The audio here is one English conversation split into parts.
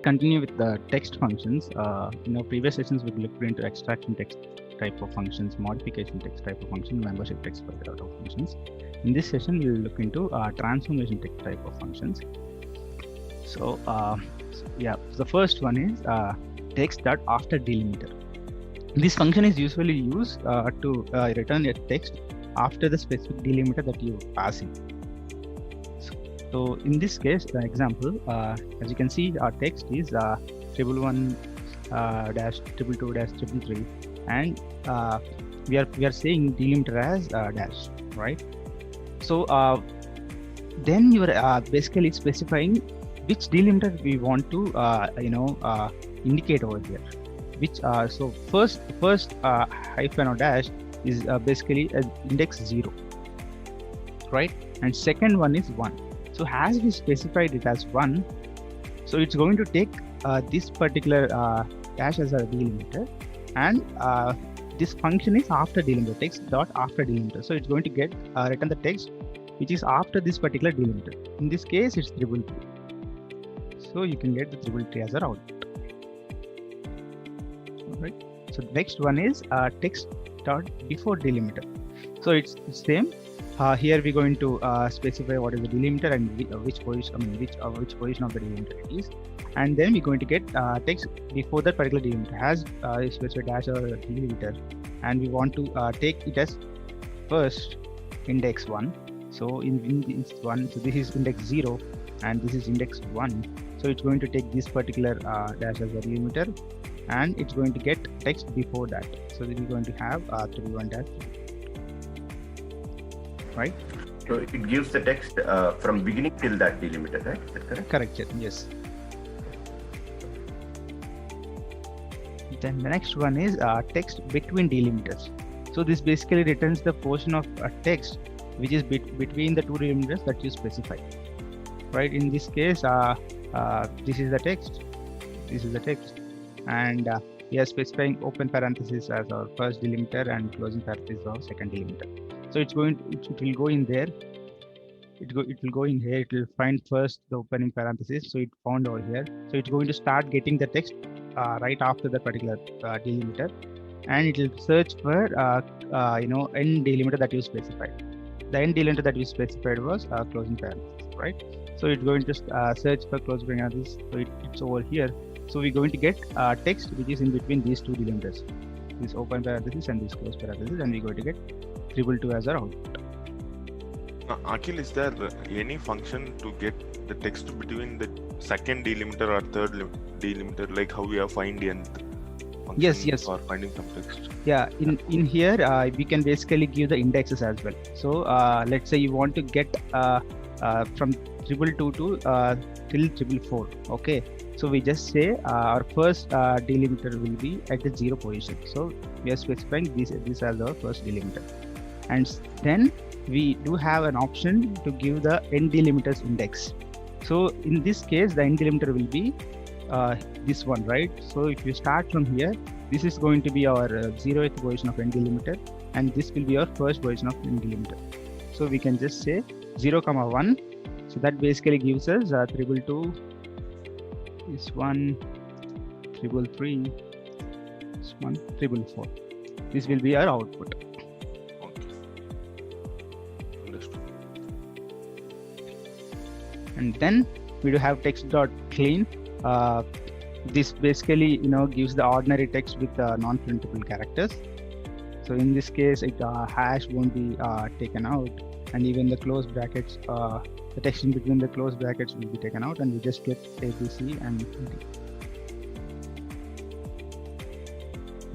continue with the text functions. In our previous sessions, we looked into extraction text type of functions, modification text type of function, membership text type of functions. In this session, we will look into transformation text type of functions. So the first one is text dot after delimiter. This function is usually used to return a text after the specific delimiter that you pass in. So in this case, the example, as you can see, our text is 111 -222 -333, and we are saying delimiter as dash, right? So then you are basically specifying which delimiter we want to indicate over here. Which so first hyphen or dash is basically index 0, right? And second one is 1. So as we specified it as 1, so it's going to take this particular dash as a delimiter, and this function is after delimiter, text dot after delimiter. So it's going to get return the text which is after this particular delimiter. In this case, it's 333. So you can get the 333 as a output. All right. So the next one is text dot before delimiter. So it's same. Here we're going to specify what is the delimiter and which position, which position of the delimiter it is, and then we're going to get text before that particular delimiter as specified dash or delimiter, and we want to take it as first index 1. So in index 1, so this is index 0 and this is index 1. So it's going to take this particular dash as a delimiter, and it's going to get text before that. So this is going to have 31 dash. Right. So it gives the text from beginning till that delimiter, right? Is that correct? Correct. Yes. Then the next one is text between delimiters. So this basically returns the portion of a text which is between the two delimiters that you specify. Right. In this case, this is the text. This is the text, and we are specifying open parenthesis as our first delimiter and closing parenthesis as our second delimiter. So it's going. It will go in there. It will go in here. It will find first the opening parenthesis. So it found over here. So it's going to start getting the text right after that particular delimiter, and it will search for end delimiter that you specified. The end delimiter that we specified was closing parenthesis, right? So it's going to search for closing parenthesis. So it's over here. So we're going to get text which is in between these two delimiters, this open parenthesis and this close parenthesis, and we're going to get 222 as our output. Akhil, is there any function to get the text between the second delimiter or third delimiter, like how we have find nth function? Yes. Or finding some text? Yeah, in here we can basically give the indexes as well. So let's say you want to get from 222 till 444. Okay, so we just say our first delimiter will be at the 0 position. So we are specifying this as our first delimiter, and then we do have an option to give the end delimiters index. So in this case, the end delimiter will be this one, right? So if you start from here, this is going to be our 0th position of end delimiter, and this will be our first position of end delimiter. So we can just say 0, 1. So that basically gives us 322 is 1, 333 is 1, 344. This will be our output. And then we do have text dot clean. This basically gives the ordinary text with non-printable characters. So in this case, hash won't be taken out, and even the close brackets, the text in between the close brackets will be taken out, and we just get ABC and D.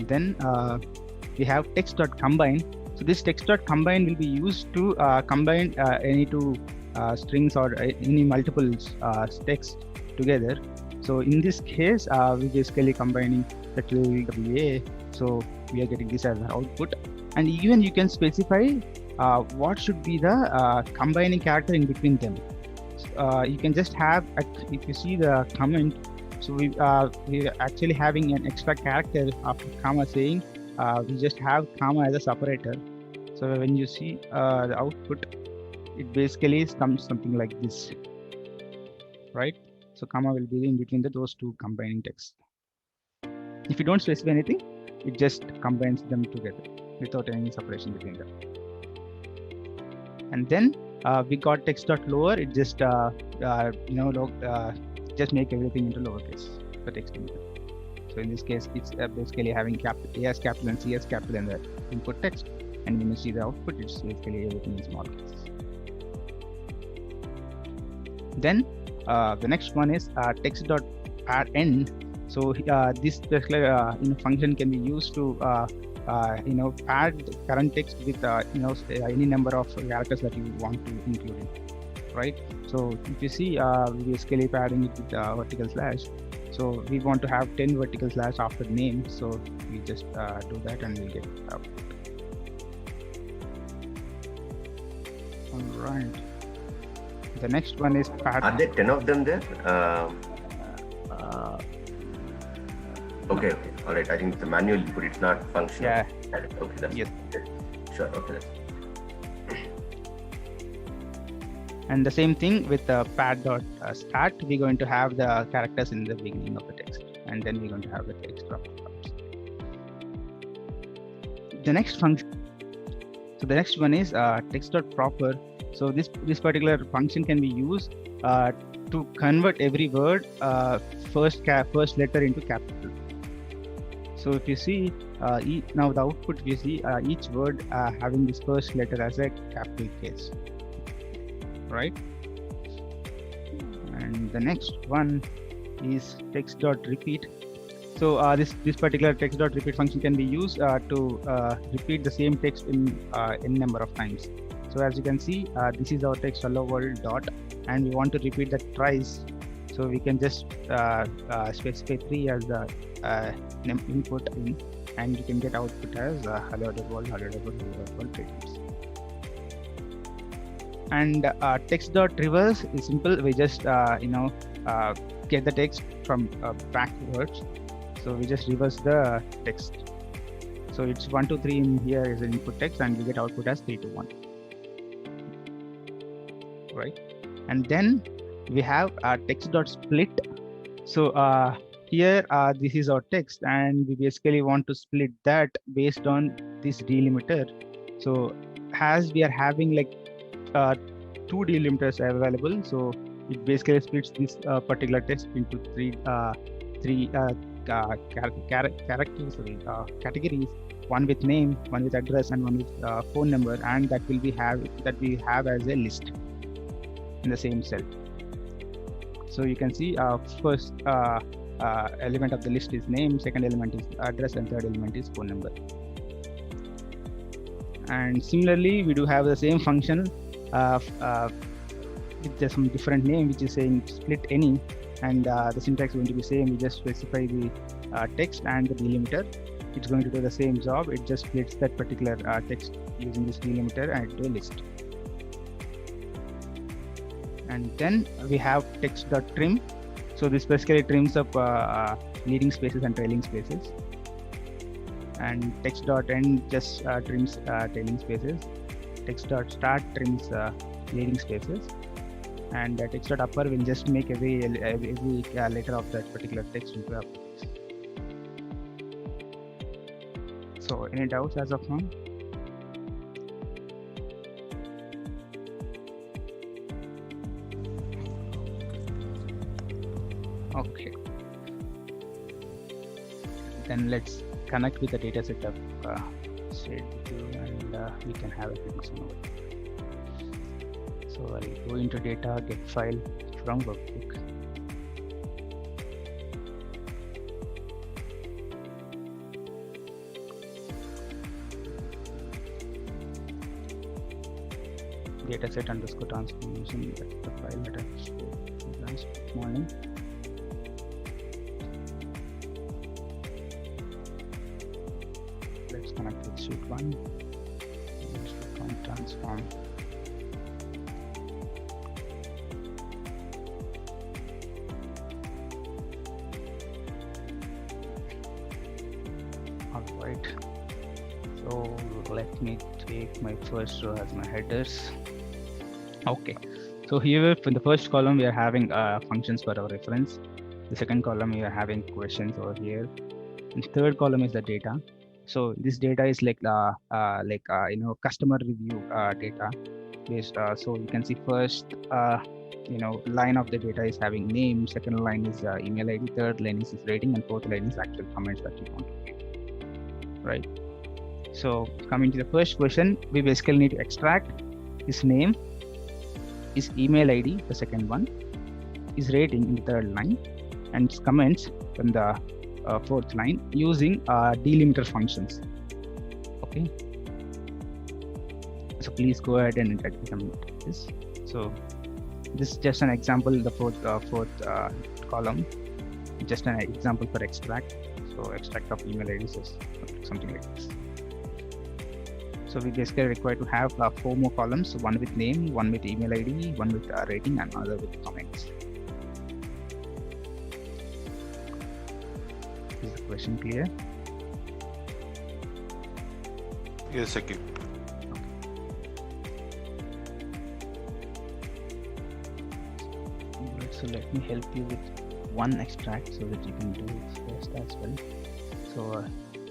Then we have text dot combine. So this text dot combine will be used to combine any two strings or any multiple text together. So in this case, we basically combining the WA. So we are getting this as an output, and even you can specify what should be the combining character in between them. You can just have, if you see the comment, so we are actually having an extra character after comma saying we just have comma as a separator. So when you see the output, it basically comes something like this, right? So comma will be in between those two combining texts. If you don't specify anything, it just combines them together without any separation between them. And then we got text.lower. It just just make everything into lowercase for text input. So in this case, it's basically having capital A as capital and C as capital in the input text. And when you see the output, it's basically everything in small case. Then the next one is text.addEnd. So this particular function can be used to add current text with any number of characters that you want to include it, right? So if you see, we basically adding it with vertical slash. So we want to have 10 vertical slash after name. So we just do that and we'll get output. All right. The next one is Are there 10 of them there? Okay. All right. I think it's a manual input. It's not functional. Yeah. Okay. That's Yes. Sure. Okay. And the same thing with the pad.start, we're going to have the characters in the beginning of the text, and then we're going to have the text drop. The next function. So the next one is text.proper. So this particular function can be used to convert every word first letter into capital. So if you see now the output, we see each word having this first letter as a capital case, right? And the next one is text.repeat. So this particular text.repeat function can be used to repeat the same text in n number of times. So as you can see, this is our text hello world dot, and we want to repeat that thrice. So we can just specify 3 as the input in, and you can get output as hello world, hello world 3 times. And text.reverse is simple. We just get the text from backwards. So we just reverse the text. So it's 1 2 3 in here is the input text, and we get output as 3 2 1. Right? And then we have text.split. So here this is our text, and we basically want to split that based on this delimiter. So as we are having like 2 delimiters available, so it basically splits this particular text into three categories, one with name, one with address, and one with phone number, and that will be we have as a list in the same cell. So you can see first element of the list is name, second element is address, and third element is phone number. And similarly, we do have the same function with some different name, which is saying split any, and the syntax is going to be same. We just specify the text and the delimiter. It's going to do the same job. It just splits that particular text using this delimiter and do a list. And then we have text.trim. So this basically trims up leading spaces and trailing spaces. And text.end just trims trailing spaces. Text.start trims leading spaces. And text.upper will just make every letter of that particular text into upper. So any doubts as of now? Okay. Then let's connect with the data set of shared with you, and we can have everything over. So I'll go into data, get file from workbook. Dataset underscore transformation, that's the file that I shared last morning. Let's connect with sheet 1. Transform. All right. So let me take my first row as my headers. Okay. So here in the first column, we are having functions for our reference. The second column, we are having questions over here. And the third column is the data. So this data is like customer review data based. So you can see first line of the data is having name, second line is email ID, third line is rating, and fourth line is actual comments that you want to give, right? So coming to the first question, we basically need to extract his name, his email ID, the second one, his rating in the third line, and his comments from the fourth line using delimiter functions. Okay. So please go ahead and examine this. So this is just an example, the fourth column, just an example for extract. So extract of email IDs is something like this. So we basically require to have 4 more columns, one with name, one with email ID, one with rating, and another with comments. Is the question clear? Yes, Akhil. So let me help you with one extract so that you can do it first as well. So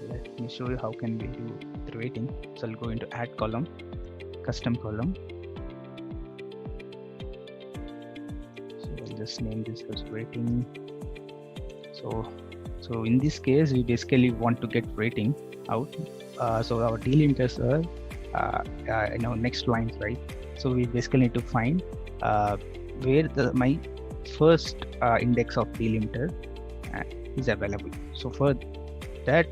let me show you how can we do the rating. So I'll go into add column, custom column. So I'll just name this as rating. So in this case, we basically want to get rating out. So our delimiters are next lines, right? So we basically need to find where my first index of delimiter is available. So for that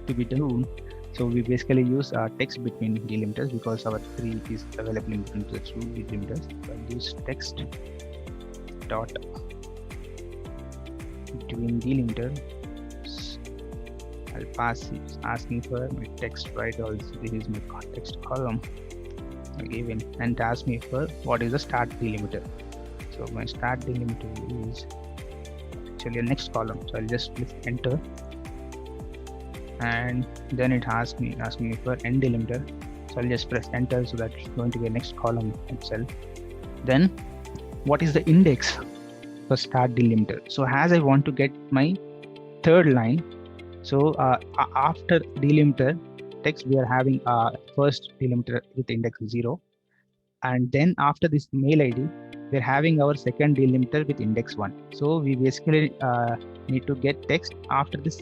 to be done, so we basically use text between delimiters because our 3 is available in between the 2 delimiters. So I'll use text dot between delimiter. I'll pass it, asking for my text, right? Also, this is my context column. I'll give in and ask me for what is the start delimiter. So my start delimiter is actually a next column. So I'll just click enter, and then it asks me for end delimiter. So I'll just press enter, so that it's going to be a next column itself. Then what is the index for start delimiter? So as I want to get my third line, so after delimiter text, we are having first delimiter with index 0, and then after this mail ID, we're having our second delimiter with index 1. So we basically need to get text after this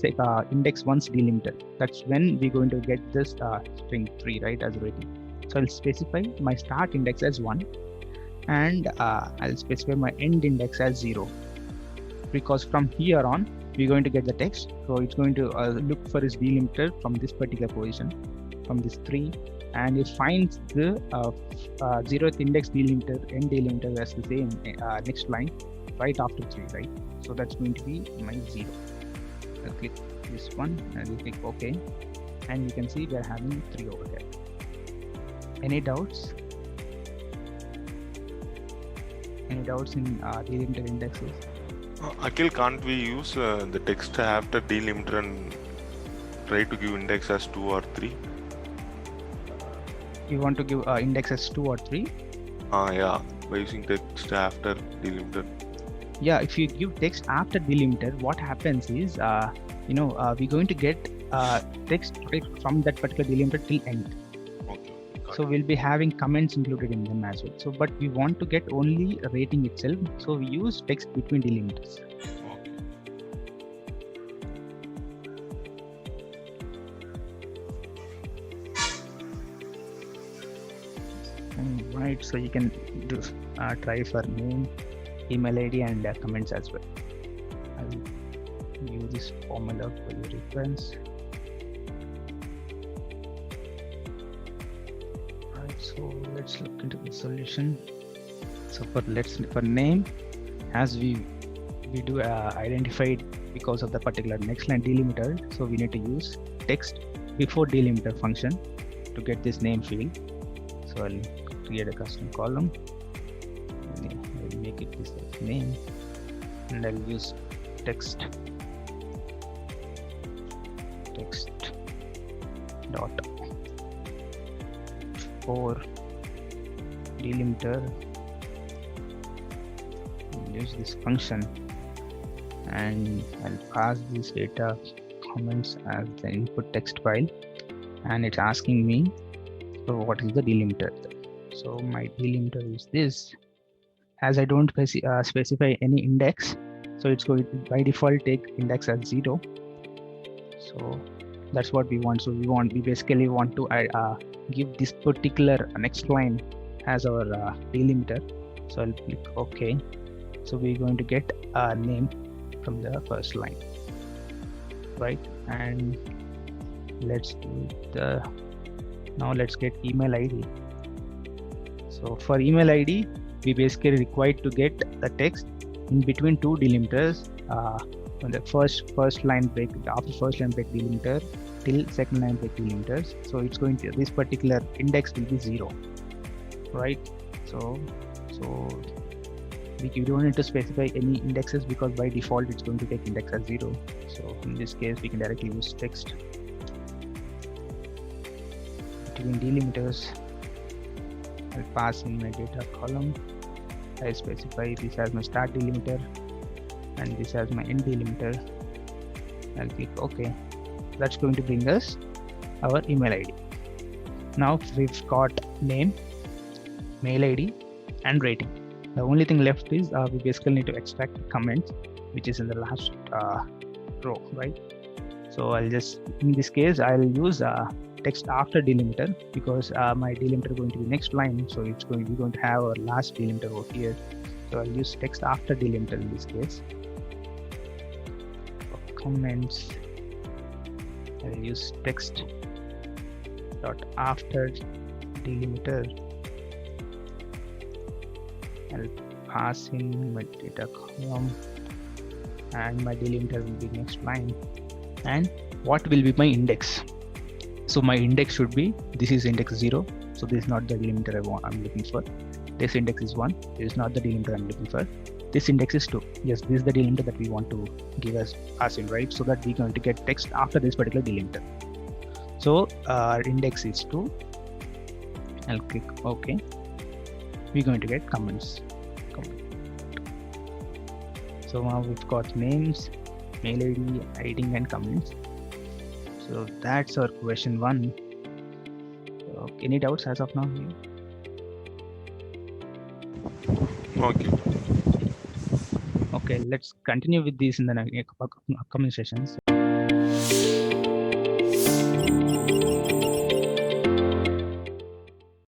index 1's delimiter. That's when we're going to get this string 3, right, as rating. So I'll specify my start index as 1, and I'll specify my end index as 0, because from here on we're going to get the text. So it's going to look for its delimiter from this particular position, from this 3, and it finds the 0th index delimiter, end delimiter as the same next line right after 3, right? So that's going to be my 0. I'll click this one and we'll click OK, and you can see we're having 3 over there. Any doubts? Any doubts in delimiter indexes? Akhil, can't we use the text after delimiter and try to give index as 2 or 3? You want to give index as 2 or 3? Yeah, by using text after delimiter. Yeah, if you give text after delimiter, what happens is, we're going to get text right from that particular delimiter till end. Okay. So we'll be having comments included in them as well. So, but we want to get only a rating itself. So we use text between delimiters. Right, so you can do try for name, email ID, and comments as well. I'll use this formula for your reference. Right, so let's look into the solution. So for name, as we do identified because of the particular next line delimiter, so we need to use text before delimiter function to get this name field. So I'll create a custom column. I'll make it this name, and I'll use text dot for delimiter use this function and I'll pass this data comments as the input text file, and it's asking me what is the delimiter. So my delimiter is this. As I don't specify any index, so it's going to by default take index as 0. So that's what we want. So we basically want to give this particular next line as our delimiter. So I'll click OK. So we're going to get a name from the first line, right? And let's do now let's get email ID. So for email ID, we basically required to get the text in between two delimiters. On the first line break, after first line break delimiter till second line break delimiters. So it's going to, this particular index will be 0, right? So we don't need to specify any indexes because by default it's going to take index as 0. So in this case we can directly use text between delimiters. I'll pass in my data column. I specify this as my start delimiter and this as my end delimiter. I'll click OK. That's going to bring us our email ID. Now we've got name, mail ID, and rating. The only thing left is we basically need to extract the comments, which is in the last row, right? So I'll just, in this case, I'll use text after delimiter because my delimiter is going to be next line. So it's going to have our last delimiter over here. So I'll use text after delimiter in this case. For comments, I'll use text dot after delimiter. I'll pass in my data column and my delimiter will be next line. And what will be my index? So my index should be, this is index 0. So this is not the delimiter I'm looking for. This index is 1. This is not the delimiter I'm looking for. This index is 2. Yes, this is the delimiter that we want to give us in, right? So that we're going to get text after this particular delimiter. So our index is 2. I'll click OK. We're going to get comments. So now we've got names, mail ID, ID, and comments. So that's our question 1. So any doubts as of now? Okay. Okay, let's continue with this in the upcoming sessions.